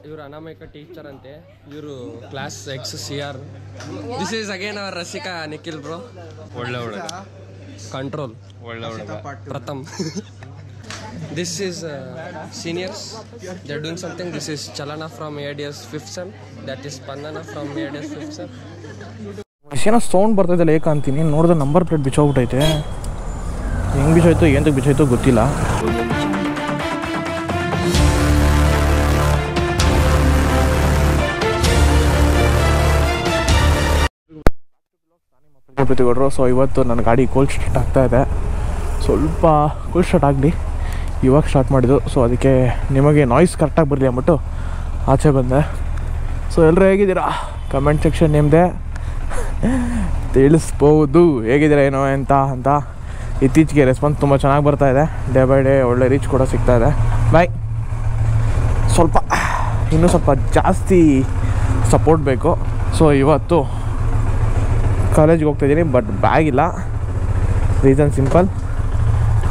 ಇವರು ಅನಾಮಿಕ ಟೀಚರ್ ಅಂತೆ. ಇವರು class XCR. This is again our Rasika Nikhil bro. ಒಳ್ಳೆ ಹುಡುಗ. ಕಂಟ್ರೋಲ್ ಒಳ್ಳೆ ಹುಡುಗ. Pratham. This is seniors. They're doing something. This is Chalana from ADS 5th sem. That is Pandana from ADS 5th sem. ಏನೋ sound ಬರ್ತೈತೆ ಲೇಕ ಅಂತೀನಿ. ನೋಡಿದ್ರೆ ನಂಬರ್ ಪ್ಲೇಟ್ ಬಿಚ್ಚೋಗ್ಬಿಟ್ಟೈತೆ. ಹೆಂಗೆ ಬಿಚ್ಚೋಯ್ತು ಏನಕ್ಕೆ ಬಿಚ್ಚೋಯ್ತು ಗೊತ್ತಿಲ್ಲ. ಪ್ರತಿಗೊಡ್ರು. ಸೊ ಇವತ್ತು ನನ್ನ ಗಾಡಿ ಕೋಲ್ಡ್ ಸ್ಟಾರ್ಟ್ ಆಗ್ತಾಯಿದೆ. ಸ್ವಲ್ಪ ಕೋಲ್ಡ್ ಸ್ಟಾರ್ಟ್ ಆಗಲಿ, ಇವಾಗ ಸ್ಟಾರ್ಟ್ ಮಾಡಿದ್ದು. ಸೊ ಅದಕ್ಕೆ ನಿಮಗೆ ನಾಯ್ಸ್ ಕರೆಕ್ಟಾಗಿ ಬರಲಿ ಅಂದ್ಬಿಟ್ಟು ಆಚೆ ಬಂದೆ. ಸೊ ಎಲ್ಲರೂ ಹೇಗಿದ್ದೀರಾ? ಕಮೆಂಟ್ ಸೆಕ್ಷನ್ ನಿಮ್ಮದೇ, ತಿಳಿಸ್ಬೋದು ಹೇಗಿದ್ದೀರಾ ಏನೋ ಅಂತ. ಇತ್ತೀಚೆಗೆ ರೆಸ್ಪಾನ್ಸ್ ತುಂಬ ಚೆನ್ನಾಗಿ ಬರ್ತಾಯಿದೆ. ಡೇ ಬೈ ಡೇ ಒಳ್ಳೆ ರೀಚ್ ಕೂಡ ಸಿಗ್ತಾಯಿದೆ. ಬಾಯ್. ಇನ್ನೂ ಸ್ವಲ್ಪ ಜಾಸ್ತಿ ಸಪೋರ್ಟ್ ಬೇಕು. ಸೊ ಇವತ್ತು ಕಾಲೇಜ್ಗೆ ಹೋಗ್ತಾಯಿದ್ದೀನಿ, ಬಟ್ ಬ್ಯಾಗ್ ಇಲ್ಲ. ರೀಸನ್ ಸಿಂಪಲ್,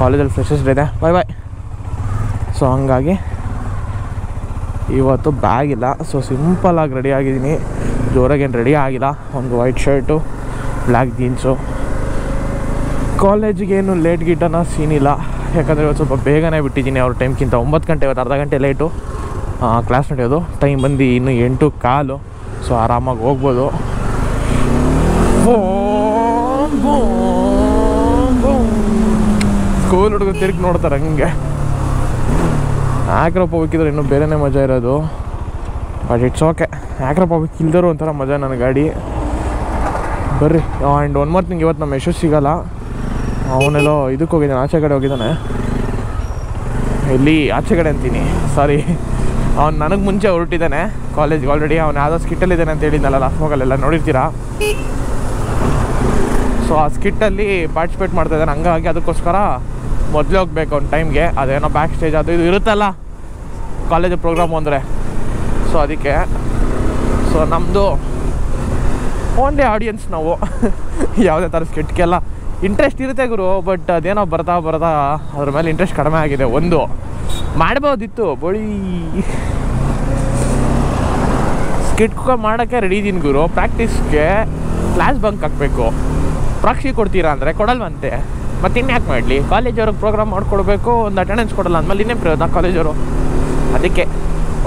ಕಾಲೇಜಲ್ಲಿ ಫ್ರೆಶರ್ಸ್ ಡೇ ಇದೆ. ಬಾಯ್. ಸೊ ಹಂಗಾಗಿ ಇವತ್ತು ಬ್ಯಾಗ್ ಇಲ್ಲ. ಸೊ ಸಿಂಪಲಾಗಿ ರೆಡಿ ಆಗಿದ್ದೀನಿ. ಜೋರಾಗೇನು ರೆಡಿ ಆಗಿಲ್ಲ. ಒಂದು ವೈಟ್ ಶರ್ಟು, ಬ್ಲ್ಯಾಕ್ ಜೀನ್ಸು. ಕಾಲೇಜಿಗೇನು ಲೇಟ್ ಗೀಟನ ಸೀನಿಲ್ಲ, ಯಾಕಂದರೆ ಇವತ್ತು ಸ್ವಲ್ಪ ಬೇಗನೆ ಬಿಟ್ಟಿದ್ದೀನಿ. ಅವ್ರ ಟೈಮ್ಗಿಂತ 9 ಗಂಟೆ, ಇವತ್ತು ಅರ್ಧ ಗಂಟೆ ಲೇಟು ಕ್ಲಾಸ್ ನಡೆಯೋದು. ಟೈಮ್ ಬಂದು ಇನ್ನೂ 8:15. ಸೊ ಆರಾಮಾಗಿ ಹೋಗ್ಬೋದು. ಸ್ಕೂಲ್ ಹುಡುಗರು ತಿರುಗಿ ನೋಡ್ತಾರೆ ಹಂಗೆ. ಆಕ್ರಪ್ಪ ಹೋಗಿದ್ರೆ ಇನ್ನೂ ಬೇರೆನೇ ಮಜಾ ಇರೋದು. But it's okay. ಆಕ್ರಪ್ಪ ಇಲ್ದರು ಒಂಥರ ಮಜಾ ನನ್ನ ಗಾಡಿ. ಬರ್ರಿ. ಆ್ಯಂಡ್ ಒನ್ ಮೋರ್ ಥಿಂಗ್, ಇವತ್ತು ನಮ್ಮ ಯಶಸ್ಸು ಸಿಗೋಲ್ಲ. ಅವನೆಲ್ಲೋ ಇದಕ್ಕೆ ಹೋಗಿದ್ದಾನೆ, ಆಚೆ ಕಡೆ ಹೋಗಿದ್ದಾನೆ. ಇಲ್ಲಿ ಆಚೆ ಕಡೆ ಅಂತೀನಿ, ಸಾರಿ, ಅವ್ನು ನನಗೆ ಮುಂಚೆ ಹೊರಟಿದ್ದಾನೆ ಕಾಲೇಜ್ಗೆ ಆಲ್ರೆಡಿ. ಅವ್ನು ಯಾವುದೋ ಸ್ಕಿಟ್ಟಲ್ಲಿದ್ದಾನೆ ಅಂತ ಹೇಳಿದ್ನಲ್ಲ ಲಾಸ್ಟ್ ಹೋಗಲ್ಲೆಲ್ಲ ನೋಡಿರ್ತೀರಾ. ಸೊ ಆ ಸ್ಕಿಟ್ಟಲ್ಲಿ ಪಾರ್ಟಿಸಿಪೇಟ್ ಮಾಡ್ತಾಯಿದ್ದಾನೆ. ಹಂಗಾಗಿ ಅದಕ್ಕೋಸ್ಕರ ಮೊದಲೇ ಹೋಗ್ಬೇಕು ಅವ್ನ ಟೈಮ್ಗೆ. ಅದೇನೋ ಬ್ಯಾಕ್ ಸ್ಟೇಜ್ ಅದು ಇದು ಇರುತ್ತಲ್ಲ ಕಾಲೇಜ್ ಪ್ರೋಗ್ರಾಮು ಅಂದರೆ. ಸೊ ಅದಕ್ಕೆ ನಮ್ಮದು ಓನ್ಲಿ ಆಡಿಯನ್ಸ್ ನಾವು. ಯಾವುದೇ ಥರ ಸ್ಕಿಟ್ಗೆಲ್ಲ ಇಂಟ್ರೆಸ್ಟ್ ಇರುತ್ತೆ ಗುರು, ಬಟ್ ಅದೇನೋ ಬರ್ತಾ ಅದ್ರ ಮೇಲೆ ಇಂಟ್ರೆಸ್ಟ್ ಕಡಿಮೆ ಆಗಿದೆ. ಒಂದು ಮಾಡ್ಬೋದಿತ್ತು ಬಳಿ ಸ್ಕಿಟ್ ಮಾಡೋಕ್ಕೆ ರೆಡಿ ಇದ್ದೀನಿ ಗುರು. ಪ್ರಾಕ್ಟೀಸ್ಗೆ ಕ್ಲಾಸ್ ಬಂಕ್ ಹಾಕಬೇಕು. ಪ್ರಾಕ್ಸಿ ಕೊಡ್ತೀರಾ ಅಂದರೆ ಕೊಡಲ್ವಂತೆ, ಮತ್ತು ಇನ್ಯಾಕೆ ಮಾಡಲಿ? ಕಾಲೇಜವ್ರಿಗೆ ಪ್ರೋಗ್ರಾಮ್ ಮಾಡ್ಕೊಡ್ಬೇಕು, ಒಂದು ಅಟೆಂಡೆನ್ಸ್ ಕೊಡಲ್ಲ ಅಂದಮೇಲೆ ಇನ್ನೇ ಪ್ರಯೋಜನ ಕಾಲೇಜವರು. ಅದಕ್ಕೆ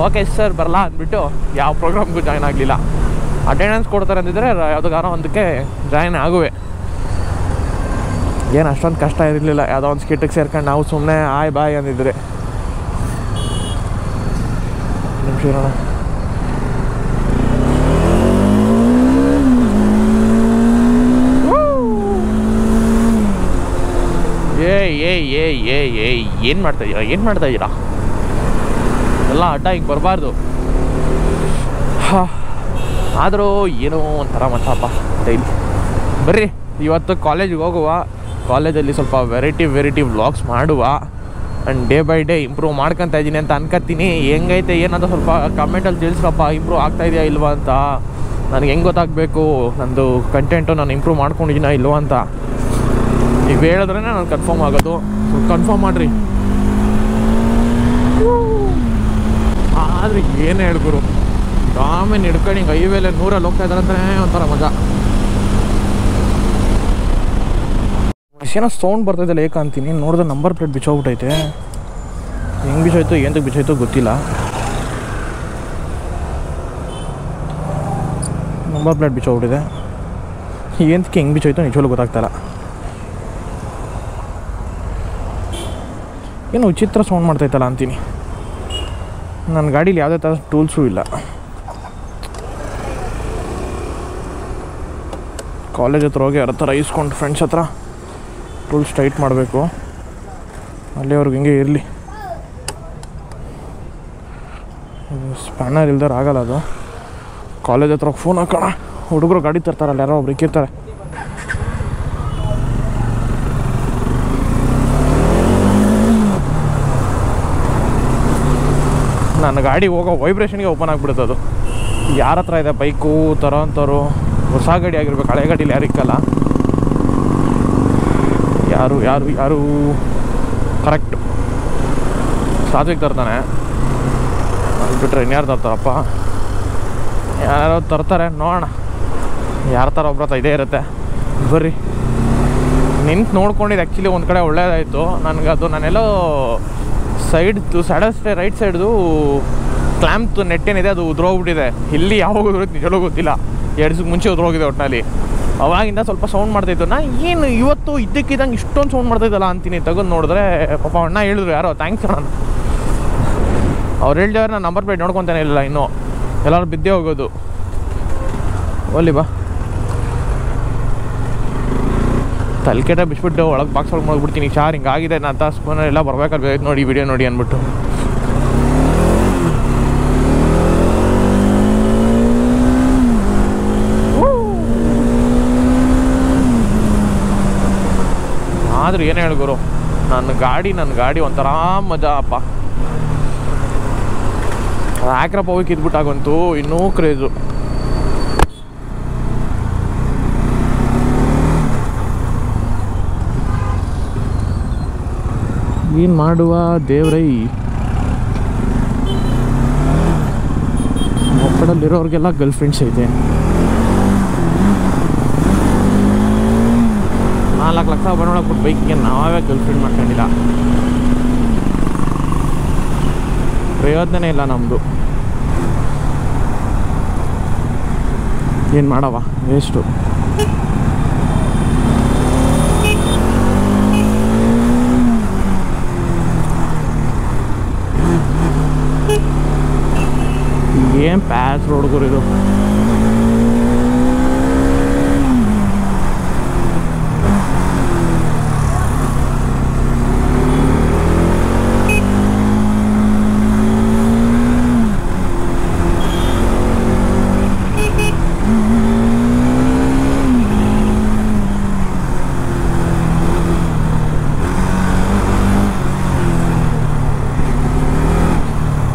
ಓಕೆ ಸರ್ ಬರಲ್ಲ ಅಂದ್ಬಿಟ್ಟು ಯಾವ ಪ್ರೋಗ್ರಾಮ್ಗೂ ಜಾಯ್ನ್ ಆಗಲಿಲ್ಲ. ಅಟೆಂಡೆನ್ಸ್ ಕೊಡ್ತಾರೆ ಅಂದಿದ್ರೆ ಯಾವುದಕ್ಕಾರೋ ಒಂದಕ್ಕೆ ಜಾಯ್ನ್ ಆಗುವೆ. ಏನು ಅಷ್ಟೊಂದು ಕಷ್ಟ ಇರಲಿಲ್ಲ. ಯಾವುದೋ ಒಂದು ಸ್ಕಿಟ್ಟಿಗೆ ಸೇರ್ಕೊಂಡು ನಾವು ಸುಮ್ಮನೆ ಆಯ್ ಬಾಯ್ ಅಂದಿದ್ರೆ. ನಿಮಿಷ ಇರೋಣ. ಏನು ಮಾಡ್ತಾ ಇದ್ದೀರಾ ಎಲ್ಲ ಅಡ್ಡ ಹಿಂಗೆ ಬರಬಾರ್ದು. ಆದರೂ ಏನೋ ಒಂಥರ ಮತ್ತಪ್ಪ ಡೈಲಿ. ಬರ್ರಿ ಇವತ್ತು ಕಾಲೇಜಿಗೆ ಹೋಗುವ. ಕಾಲೇಜಲ್ಲಿ ಸ್ವಲ್ಪ ವೆರೈಟಿ ವ್ಲಾಗ್ಸ್ ಮಾಡುವ. And day by day improve ಮಾಡ್ಕೊತಾ ಇದ್ದೀನಿ ಅಂತ ಅನ್ಕೋತೀನಿ. ಹೆಂಗೈತೆ ಏನಂತ ಸ್ವಲ್ಪ ಕಮೆಂಟಲ್ಲಿ ತಿಳಿಸ್ರಪ್ಪ. ಇಂಪ್ರೂವ್ ಆಗ್ತಾಯಿದೆಯಾ ಇಲ್ವಾ ಅಂತ ನನಗೆ ಹೆಂಗೆ ಗೊತ್ತಾಗಬೇಕು ನಂದು ಕಂಟೆಂಟು ನಾನು ಇಂಪ್ರೂವ್ ಮಾಡ್ಕೊಂಡಿದ್ದೀನಾ ಇಲ್ವಾ ಅಂತ. ಈಗ ಹೇಳಿದ್ರೇ ನಾನು ಕನ್ಫರ್ಮ್ ಆಗೋದು. ಕನ್ಫರ್ಮ್ ಮಾಡಿರಿ. ಆದರೆ ಏನು ಹೇಳ್ಗುರು, ಆಮೇಲೆ ಹಿಡ್ಕೊಂಡು ಹಿಂಗೆ ಹೈವೇಲೆ 100 ಹೋಗ್ತಾ ಇದ್ದಾರೆ ಅಂತಲೇ ಒಂಥರ ಮಜಾ. ಏನೋ ಸೌಂಡ್ ಬರ್ತೈತೆ ಲೇಕ ಅಂತೀನಿ. ನೋಡಿದ್ರೆ ನಂಬರ್ ಪ್ಲೇಟ್ ಬಿಚ್ಚೋಗ್ಬಿಟ್ಟೈತೆ. ಹೆಂಗೆ ಬಿಚ್ಚೋಯ್ತು ಏನಕ್ಕೆ ಬಿಚ್ಚೋಯ್ತು ಗೊತ್ತಿಲ್ಲ. ನಂಬರ್ ಪ್ಲೇಟ್ ಬಿಚ್ಚೋಗ್ಬಿಟ್ಟಿದೆ. ಏನಕ್ಕೆ ಹೆಂಗೆ ಬಿಚ್ಚೋಯ್ತು ನಿಜವಾಗ್ಲೂ ಗೊತ್ತಾಗ್ತಾಯಿಲ್ಲ. ಏನು ವಿಚಿತ್ರ ಸೌಂಡ್ ಮಾಡ್ತೈತಲ್ಲ ಅಂತೀನಿ. ನನ್ನ ಗಾಡೀಲಿ ಯಾವುದೇ ಥರ ಟೂಲ್ಸೂ ಇಲ್ಲ. ಕಾಲೇಜ್ ಹತ್ರ ಹೋಗಿ ಅವ್ರ ಹತ್ರ ಇಸ್ಕೊಂಡು ಫ್ರೆಂಡ್ಸ್ ಹತ್ರ ಟೂಲ್ಸ್ ಟೈಟ್ ಮಾಡಬೇಕು. ಅಲ್ಲಿಯವ್ರಿಗೆ ಹಿಂಗೆ ಇರಲಿ. ಸ್ಪ್ಯಾನರ್ ಇಲ್ದಾರ ಆಗಲ್ಲ ಅದು. ಕಾಲೇಜ್ ಹತ್ರ ಫೋನ್ ಹಾಕೋಣ. ಹುಡುಗರು ಗಾಡಿ ತರ್ತಾರಲ್ಲ, ಯಾರೋ ಒಬ್ರು ಇಕ್ಕಿರ್ತಾರೆ. ನನ್ನ ಗಾಡಿ ಹೋಗೋ ವೈಬ್ರೇಷನ್ಗೆ ಓಪನ್ ಆಗಿಬಿಡುತ್ತೆ ಅದು. ಯಾರ ಹತ್ರ ಇದೆ ಬೈಕು ತರೋ ಅಂಥವ್ರು, ಹೊಸ ಗಾಡಿ ಆಗಿರ್ಬೇಕು, ಹಳೆ ಗಾಡೀಲಿ ಯಾರು ಇಕ್ಕಲ್ಲ. ಯಾರು ಕರೆಕ್ಟು ಸಾತ್ವಿಕ್ ತರ್ತಾನೆ. ಅದು ಬಿಟ್ಟರೆ ಇನ್ಯಾರು ತರ್ತಾರಪ್ಪ, ಯಾರು ತರ್ತಾರೆ ನೋಡೋಣ. ಯಾರ ಥರ ಒಬ್ರ ಇದೇ ಇರುತ್ತೆ. ಬರ್ರಿ ನಿಂತು ನೋಡ್ಕೊಂಡಿದ್ದು ಆ್ಯಕ್ಚುಲಿ ಒಂದು ಕಡೆ ಒಳ್ಳೇದಾಯಿತು ನನಗೆ. ಅದು ನಾನೆಲ್ಲೋ ಸೈಡ್ದು ರೈಟ್ ಸೈಡ್ದು ಕ್ಲ್ಯಾಂಪ್ ನೆಟ್ ಏನಿದೆ ಅದು ಉದ್ರೋಗ್ಬಿಟ್ಟಿದೆ. ಇಲ್ಲಿ ಯಾವಾಗ ಉದ್ರೋಯ್ತು ನಿಜವೂ ಗೊತ್ತಿಲ್ಲ. 2 ದಿವಸಕ್ಕೆ ಮುಂಚೆ ಉದ್ರೋಗಿದೆ ಒಟ್ಟಿನಲ್ಲಿ. ಅವಾಗಿಂದ ಸ್ವಲ್ಪ ಸೌಂಡ್ ಮಾಡ್ತಾಯಿತ್ತು. ನಾನು ಏನು ಇವತ್ತು ಇದ್ದಕ್ಕಿದ್ದಂಗೆ ಇಷ್ಟೊಂದು ಸೌಂಡ್ ಮಾಡ್ತಾಯಿದ್ದಲ್ಲ ಅಂತೀನಿ. ತೆಗೆದು ನೋಡಿದ್ರೆ ಪಾಪ ಅಣ್ಣ ಹೇಳಿದ್ರು, ಯಾರೋ ಥ್ಯಾಂಕ್ಸ್ ಅಣ್ಣ. ಅವ್ರು ಹೇಳಿದವ್ರೆ ನಾನು ನಂಬರ್ ಪ್ಲೇಟ್ ನೋಡ್ಕೊತಾನೆ ಇಲ್ಲ ಇನ್ನೂ, ಎಲ್ಲರೂ ಬಿದ್ದೇ ಹೋಗೋದು. ಒಲ್ಲಿ ಬಾ ತಲೆಕೆಟ ಬಿಸ್ಬಿಟ್ಟು ಒಳಗೆ ಬಾಕ್ಸ್ ಒಳಗೆ ಮಾಡ್ಬಿಡ್ತೀನಿ. ಚಾರ್ ಹಿಂಗಾಗಿದೆ ನಾನು ಸ್ಪೂನೆಲ್ಲ ಬರ್ಬೇಕಾದ್ರೆ ನೋಡಿ ವಿಡಿಯೋ ನೋಡಿ ಅಂದ್ಬಿಟ್ಟು. ಆದರೂ ಏನು ಹೇಳ್ಗುರು, ನನ್ನ ಗಾಡಿ ಒಂಥರ ಮಜಾ ಅಪ್ಪ. ಆಕ್ರಪ್ಪ ಹೋಗಿ ಕಿದ್ಬಿಟ್ಟಾಗಂತೂ ಇನ್ನೂ ಕ್ರೇಜು. ಏನು ಮಾಡುವ ದೇವ್ರೈ. ಒಬ್ಬಡಲ್ಲಿರೋರಿಗೆಲ್ಲ ಗರ್ಲ್ ಫ್ರೆಂಡ್ಸ್ ಐತೆ. 4 ಲಕ್ಷ ಬಂದ್ಬಿಟ್ಟು ಬೈಕಿಗೆ ನಾವೇ ಗರ್ಲ್ ಫ್ರೆಂಡ್ ಮಾಡ್ಕೊಂಡಿಲ್ಲ. ಪ್ರಯೋಜನ ಇಲ್ಲ ನಮ್ಮದು. ಏನು ಮಾಡವ, ವೇಸ್ಟು. ಏನು ಪ್ಯಾಸ್ ರೋಡ್ ಗುರಿದು.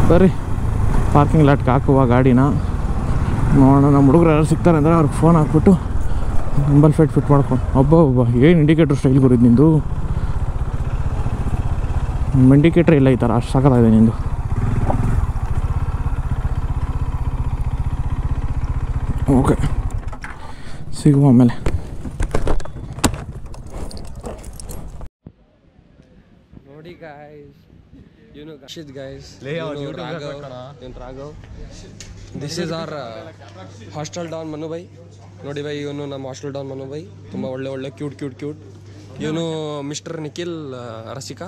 ಬರ್ರಿ ಪಾರ್ಕಿಂಗ್ ಲಾಟ್ಗೆ ಹಾಕುವ ಗಾಡಿನ. ನೋಡೋಣ ನಮ್ಮ ಹುಡುಗರು ಯಾರು ಸಿಗ್ತಾರೆ ಅಂದರೆ ಅವ್ರಿಗೆ ಫೋನ್ ಹಾಕ್ಬಿಟ್ಟು ನಂಬಲ್ ಫಿಟ್ ಮಾಡ್ಕೊಂಡು. ಒಬ್ಬ ಏನು ಇಂಡಿಕೇಟ್ರ್ ಸ್ಟೈಲ್ ಗುರಿದ್ದು ನಿಂದು. ಇಂಡಿಕೇಟ್ರ್ ಇಲ್ಲ ಈ ಥರ, ಅಷ್ಟು ಸಾಕಾಗಿದೆ ನಿಂದು. ಓಕೆ ಸಿಗುವ ಆಮೇಲೆ. ನೋಡಿ guys, Rashid guys, Raghav. This is our hostel don Manu bhai. ನೋಡಿ ಬೈ, ಇವನು ನಮ್ಮ ಹಾಸ್ಟೆಲ್ ಡಾನ್ ಮನು ಬೈ. ತುಂಬ ಒಳ್ಳೆ ಕ್ಯೂಟ್. ಇವನು ಮಿಸ್ಟರ್ ನಿಖಿಲ್ ರಸಿಕಾ.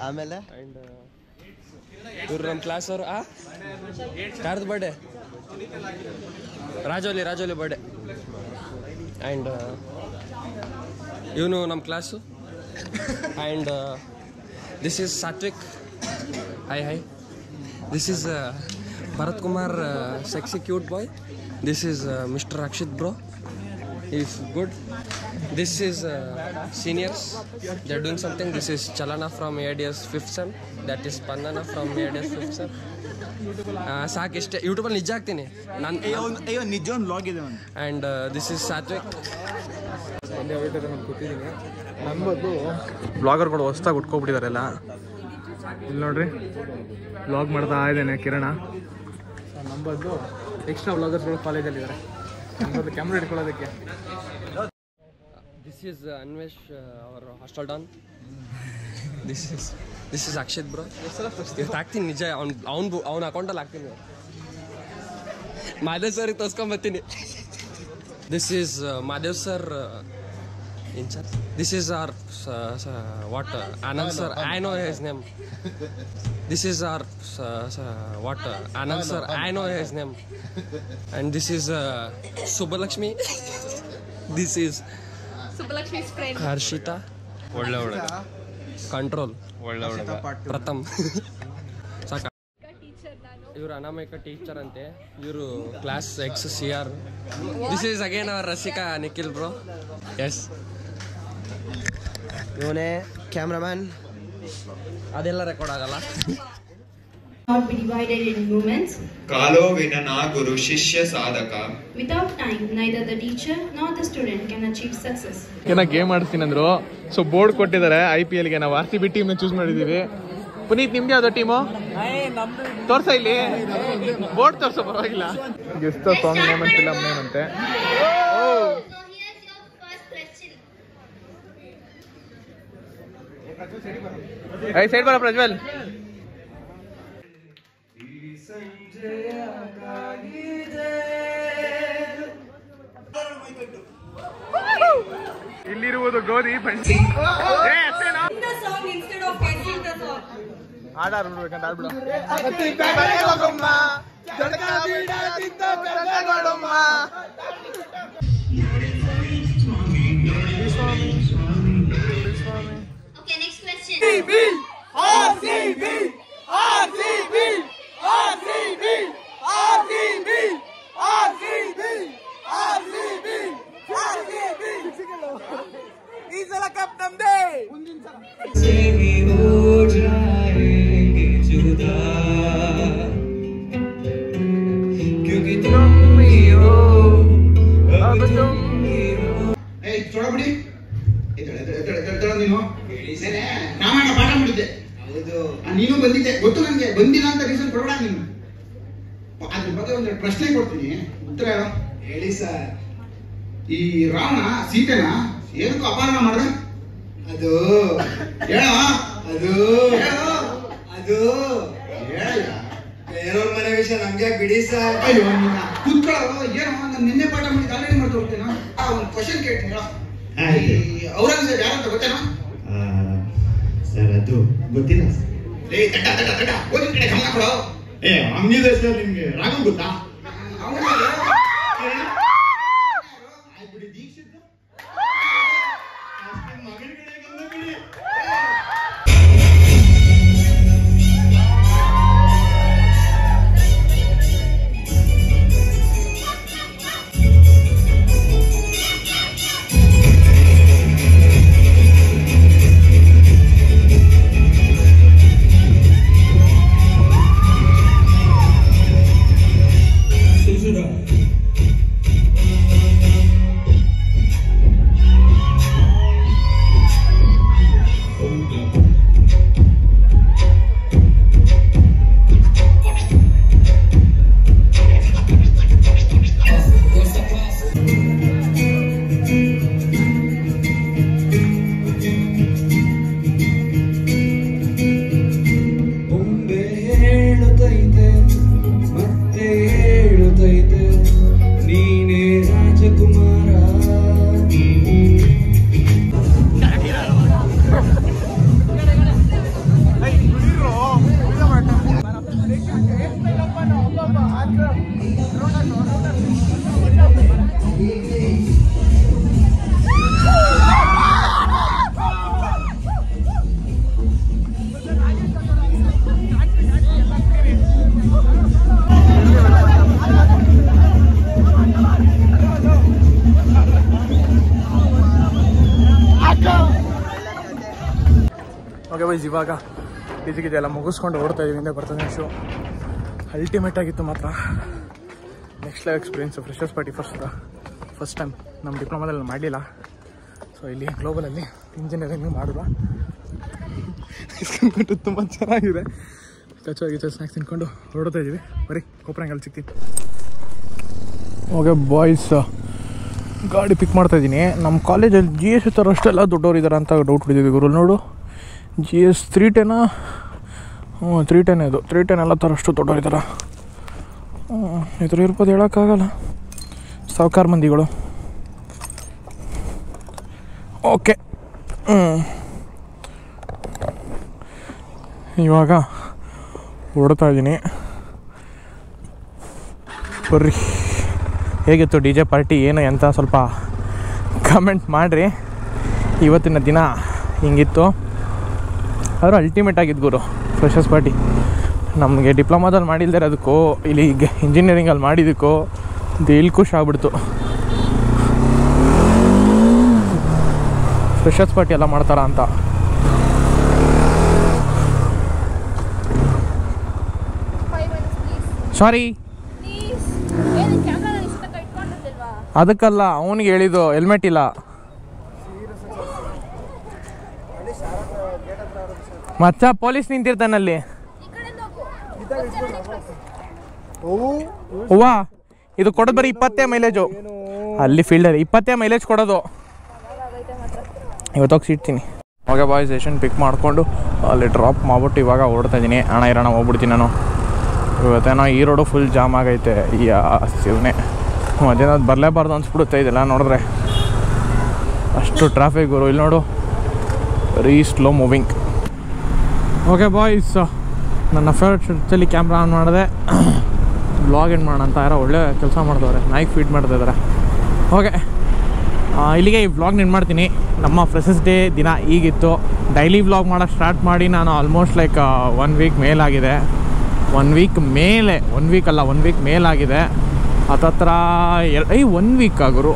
ಆಮೇಲೆ ಆ್ಯಂಡ್ ಇವರು ನಮ್ಮ ಕ್ಲಾಸ್ ಅವರು. ಯಾರ್ದು ಬರ್ಡೇ? ರಾಜೋಲಿ ಬರ್ಡೇ. ಆ್ಯಂಡ್ ಇವನು ನಮ್ಮ class. And this is Satvik. Hi. This is Bharat Kumar, sexy cute boy. This is Mr. Rakshit bro. He's good. This is seniors. They're doing something. This is Chalana from ADS 5th sem. That is Pandana from ADS 5th sem. ಸಾಕು ಇಷ್ಟೇ. ಯೂಟ್ಯೂಬಲ್ಲಿ ನಿಜ ಆಗ್ತೀನಿ ನಾನು. ನಿಜ ಒಂದು vlog ಇದೆ. And this is Satvik. ನಮ್ಮದು ಬ್ಲಾಗರ್ಗಳು ಹೊಸ್ದಾಗಿ ಉಟ್ಕೊಬಿಟ್ಟಿದಾರೆಲ್ಲ. ಇಲ್ಲಿ ನೋಡ್ರಿ ಬ್ಲಾಗ್ ಮಾಡ್ತಾ ಇದ್ದೇನೆ ಕಿರಣ. ನಂಬದ್ದು ಎಕ್ಸ್ಟ್ರಾ ಬ್ಲಾಗರ್ಸ್ಗಳು ಕಾಲೇಜಲ್ಲಿದ್ದಾರೆ, ನಮ್ಮದು ಕ್ಯಾಮ್ರಾ ಇಟ್ಕೊಳ್ಳೋದಕ್ಕೆ. This is Anvesh, our hostel don. This is Akshith bro. ಇವತ್ತು ಹಾಕ್ತೀನಿ ನಿಜ, ಅವ್ನ ಅಕೌಂಟಲ್ಲಿ ಹಾಕ್ತೀನಿ. ಮಾದೇವ್ ಸರ್ಗೆ ತೋರಿಸ್ಕೊಂಬರ್ತೀನಿ. This is Madev sir in charge. This is our Anand sir. I know his name. This is our Anand sir. I know his name. And this is Subbalakshmi. This is Subbalakshmi's friend. Harshita. ಒಳ್ಳೆ control. ಒಳ್ಳೆ ಪ್ರಥಮ್. ಸಾಕ. ಇವರು Anamika teacher ಅಂತೆ. ಇವರು class X CR. This is again our Rasika Nikhil bro. Yes, ಇವನೇ cameraman. ಅದೆಲ್ಲ record ಆಗಲ್ಲ. Not be divided in movements. ಕಾಲೋ ವಿನನ ಗುರು ಶಿಷ್ಯ ಸಾಧಕ. Without time, neither the teacher nor the student can achieve success. Game ಆಡ್ತೀನಿ ಅಂದ್ರು. ಸೊ ಬೋರ್ಡ್ ಕೊಟ್ಟಿದ್ದಾರೆ IPLಗೆ. ನಾವು RCB ಟೀಮ್ನ ಚೂಸ್ ಮಾಡಿದ್ದೀವಿ. ಪುನೀತ್ ನಿಮ್ದು ಯಾವ್ದು ಟೀಮು ತೋರ್ಸ ಇಲ್ಲಿ ಬೋರ್ಡ್ ತೋರ್ಸೋ ಪರವಾಗಿಲ್ಲ. ಗೆಸ್ಟ್ ಸಾಂಗ್ ನೇಮಂಟ್ ಫಿಲಮ್ ನೇಮ್ ಅಂತೆ. ಸೈಡ್ ಬರ ಪ್ರಜ್ವಲ್. ಇಲ್ಲಿರುವುದು ಗೋಧಿ ಬನ್ಸಿ. ಆಡ್ಬೇಕಂತ ಆಡ್ಬಿಡು. Okay, next question. ಈ ಸಲ ಕಪ್ ನಮ್ದೇ. ಚೊಡಬಿಡಿ ನೀನು ರಾಮಾಯಣ ಪಾಠ ಮಾಡಿದ್ದೆ. ನೀನು ಬಂದಿದ್ದೆ ಗೊತ್ತು ನನಗೆ. ಬಂದಿಲ್ಲ ಅಂತ ರೀಸನ್ ಕೊಡಬೇಡ ನೀನು. ಅದ್ರ ಬಗ್ಗೆ ಒಂದೆರಡು ಪ್ರಶ್ನೆ ಕೊಡ್ತೀನಿ, ಉತ್ತರ ಹೇಳೋ. ಹೇಳಿ ಸರ್. ಈ ರಾವಣ ಸೀತೆನ ಏನಕ್ಕೂ ಅಪಹರಣ ಮಾಡ್ದ? ಅದು ಹೇಳ. ಅದು ಅದು ಬೇರೆಯವ್ರ ಮನೆ ವಿಷಯ ನಮ್ಗೆ ಬಿಡಿ ಸರ್. ಅಯ್ಯೋ ಕೂತ್ಕೊಳ್ಳೋ. ಏನೋ ನಾನು ನಿನ್ನೆ ಪಾಠ ಮಾಡಿದ್ದು ಆಲ್ರೆಡಿ ಮಾಡ್ತಾ ಹೋಗ್ತೇನೋ. ಒಂದು ಕ್ವಶನ್ ಕೇಳ್ತೀನಿ ಹೇಳೋ. ಔರಂಗಜೇಬ್ ಯಾರು ಅಂತ ಗೊತ್ತೇನೋ? ಸರ್ ಅದು ಗೊತ್ತಿಲ್ಲ. ತಡ ತಡ ತಡ ಓದಿನ ಕಡೆ ಗಮನ ಕೊಡೋ. ಹಂಗಿದೆ ಸರ್. ನಿಮ್ಗೆ ರಾಘವ್ ಗೊತ್ತಾ? ದೀಕ್ಷಿತ್ ಮಗನ ಕಡೆ ಗಮನ ಕೊಡಿ. ಓಕೆ ಬೈಸ್, ಇವಾಗ ಇದೆಲ್ಲ ಮುಗಿಸ್ಕೊಂಡು ಓಡ್ತಾ ಇದೀವಿ. ಹಿಂದೆ ಬರ್ತದೆ ಶೋ. ಅಲ್ಟಿಮೇಟ್ ಆಗಿತ್ತು ಮಾತ್ರ. Next live experience. Freshers party first time ನಮ್ಮ ಡಿಪ್ಲೊಮಾದಲ್ಲಿ ಮಾಡಲಿಲ್ಲ. ಸೊ ಇಲ್ಲಿ ಗ್ಲೋಬಲಲ್ಲಿ ಇಂಜಿನಿಯರಿಂಗ್ ಮಾಡುವ ತುಂಬ ಚೆನ್ನಾಗಿದೆ. ಕಚ್ಚೋಗಿ ಸ್ನ್ಯಾಕ್ಸ್ ತಿನ್ಕೊಂಡು ಹೊರಡ್ತಾ ಇದ್ದೀವಿ. ಬರೀ ಕೊಪ್ಪರಂಗಲ್ಲಿ ಸಿಗ್ತೀನಿ. ಓಕೆ ಬಾಯ್ಸ್, ಗಾಡಿ ಪಿಕ್ ಮಾಡ್ತಾ ಇದ್ದೀನಿ. ನಮ್ಮ ಕಾಲೇಜಲ್ಲಿ GS ಥರ ಅಷ್ಟೆಲ್ಲ ದೊಡ್ಡವ್ರು ಇದ್ದಾರೆ ಅಂತ ಡೌಟ್ ಹೊಡಿದ್ದೀವಿ ಗುರು. ನೋಡು, GS 310 310 ಇದು 310 ಎಲ್ಲ ಥರ ಅಷ್ಟು ದೊಡ್ಡವ್ರು ಇದ್ದಾರೆ. ಇದ್ರ ಇರ್ಬೋದು, ಹೇಳೋಕ್ಕಾಗಲ್ಲ. ಸಾವುಕಾರ ಮಂದಿಗಳು. ಓಕೆ, ಇವಾಗ ಹೊಡ್ತಾ ಇದ್ದೀನಿ. ಬರ್ರಿ, ಹೇಗಿತ್ತು DJ ಪಾರ್ಟಿ ಏನು ಅಂತ ಸ್ವಲ್ಪ ಕಮೆಂಟ್ ಮಾಡಿರಿ. ಇವತ್ತಿನ ದಿನ ಹಿಂಗಿತ್ತು. ಆದರೂ ಅಲ್ಟಿಮೇಟ್ ಆಗಿದ್ದು ಗುರು ಫ್ರೆಶರ್ಸ್ ಪಾರ್ಟಿ. ನಮಗೆ ಡಿಪ್ಲೊಮಾದಲ್ಲಿ ಮಾಡಿಲ್ದಾರೆ ಅದಕ್ಕೂ, ಇಲ್ಲಿ ಇಂಜಿನಿಯರಿಂಗಲ್ಲಿ ಮಾಡಿದ್ದಕ್ಕೂ ದಿಲ್ ಖುಷಿ ಆಗ್ಬಿಡ್ತು. ಫ್ರೆಶರ್ಸ್ ಪಾರ್ಟಿ ಎಲ್ಲ ಮಾಡ್ತಾರ ಅಂತ. ಸಾರಿ, ಅದಕ್ಕಲ್ಲ, ಅವನಿಗೆ ಹೇಳಿದ್ದು ಹೆಲ್ಮೆಟ್ ಇಲ್ಲ. ಮಚ್ಚ ಪೊಲೀಸ್ ನಿಂತಿರ್ತಾನಲ್ಲಿ. ಹೂವಾ ಇದು ಕೊಡೋದು ಬರೀ 20 ಮೈಲೇಜು. ಅಲ್ಲಿ ಫೀಲ್ಡಲ್ಲಿ 20 ಮೈಲೇಜ್ ಕೊಡೋದು. ಇವತ್ತೋಗಿ ಸಿಡ್ತೀನಿ. ಓಕೆ ಬಾಯ್ಸ್, ಸ್ಟೇಷನ್ ಪಿಕ್ ಮಾಡಿಕೊಂಡು ಅಲ್ಲಿ ಡ್ರಾಪ್ ಮಾಡ್ಬಿಟ್ಟು ಇವಾಗ ಓಡ್ತಾ ಇದ್ದೀನಿ. ಅಣ್ಣ ಇರೋಣ ಹೋಗ್ಬಿಡ್ತೀನಿ ನಾನು. ಇವತ್ತೇನೋ ಈ ರೋಡು ಫುಲ್ ಜಾಮ್ ಆಗೈತೆ. ಶಿವನೇ ಮಧ್ಯಾಹ್ನ ಬರಲೇಬಾರ್ದು ಅನ್ಸ್ಬಿಡುತ್ತೆ ಇದೆಲ್ಲ ನೋಡಿದ್ರೆ. ಅಷ್ಟು ಟ್ರಾಫಿಕ್ ಗುರು. ಇಲ್ಲಿ ನೋಡು, very slow moving. Okay boys, ನನ್ನ ಫೇವ್ರೆಟ್ ಚರ್ಚಲ್ಲಿ ಕ್ಯಾಮ್ರಾ ಆನ್ ಮಾಡಿದೆ. ಬ್ಲಾಗ್ ಏನು ಮಾಡೋಣ ಅಂತ ಯಾರೋ ಒಳ್ಳೆ ಕೆಲಸ ಮಾಡ್ತವ್ರೆ. ನಾಯಿಗೆ ಫೀಡ್ ಮಾಡ್ತಾಯಿದ್ದಾರೆ. ಓಕೆ, ಇಲ್ಲಿಗೆ ಈ ವ್ಲಾಗ್ ಎಂಡ್ ಮಾಡ್ತೀನಿ. ನಮ್ಮ ಫ್ರೆಶರ್ಸ್ ಡೇ ದಿನ ಈಗಿತ್ತು. ಡೈಲಿ ವ್ಲಾಗ್ ಮಾಡೋಕ್ಕೆ ಸ್ಟಾರ್ಟ್ ಮಾಡಿ ನಾನು ಆಲ್ಮೋಸ್ಟ್ ಲೈಕ್ 1 ವೀಕ್ ಮೇಲಾಗಿದೆ. 1 ವೀಕ್ ಮೇಲೆ, 1 ವೀಕ್ ಅಲ್ಲ 1 ವೀಕ್ ಮೇಲಾಗಿದೆ. ಹತ್ತತ್ರ 1 ವೀಕ್ ಆಗೋರು.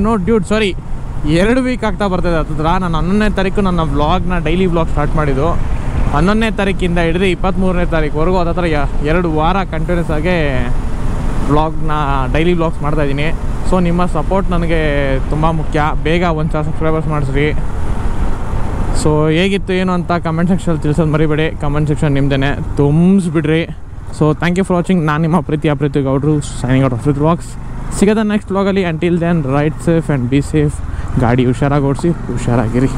ನೋ ಡ್ಯೂಡ್, ಸಾರಿ 2 ವೀಕ್ ಆಗ್ತಾ ಬರ್ತಾಯಿದೆ ಹತ್ತತ್ರ. ನಾನು 11ನೇ ತಾರೀಕು ನನ್ನ ವ್ಲಾಗ್ನ ಡೈಲಿ ವ್ಲಾಗ್ ಸ್ಟಾರ್ಟ್ ಮಾಡಿದ್ದು. 11ನೇ ತಾರೀಕಿಂದ ಹಿಡಿದು 23ನೇ ತಾರೀಕುವರೆಗೂ ಹತ್ತತ್ರ 2 ವಾರ ಕಂಟಿನ್ಯೂಸ್ ಆಗಿ ವ್ಲಾಗ್ನ ಡೈಲಿ ವ್ಲಾಗ್ಸ್ ಮಾಡ್ತಾಯಿದ್ದೀನಿ. ಸೊ ನಿಮ್ಮ ಸಪೋರ್ಟ್ ನನಗೆ ತುಂಬ ಮುಖ್ಯ. ಬೇಗ 1000 ಸಬ್ಸ್ಕ್ರೈಬರ್ಸ್ ಮಾಡಿಸ್ರಿ. ಸೊ ಹೇಗಿತ್ತು ಏನು ಅಂತ ಕಮೆಂಟ್ ಸೆಕ್ಷನಲ್ಲಿ ತಿಳಿಸೋದು ಮರಿಬೇಡಿ. ಕಮೆಂಟ್ ಸೆಕ್ಷನ್ ನಿಮ್ಮದೇ, ತುಂಬಿಸ್ಬಿಡ್ರಿ. So thank you for watching. ನಾನು ನಿಮ್ಮ ಪ್ರೀತಿ ಗೌಡ್ರು, signing out of Preeth vlogs. ಸಿಗೋದ ನೆಕ್ಸ್ಟ್ ವ್ಲಾಗಲ್ಲಿ. Until then ride safe and be safe. ಗಾಡಿ ಹುಷಾರಾಗಿ ಓಡಿಸಿ, ಹುಷಾರಾಗಿರಿ.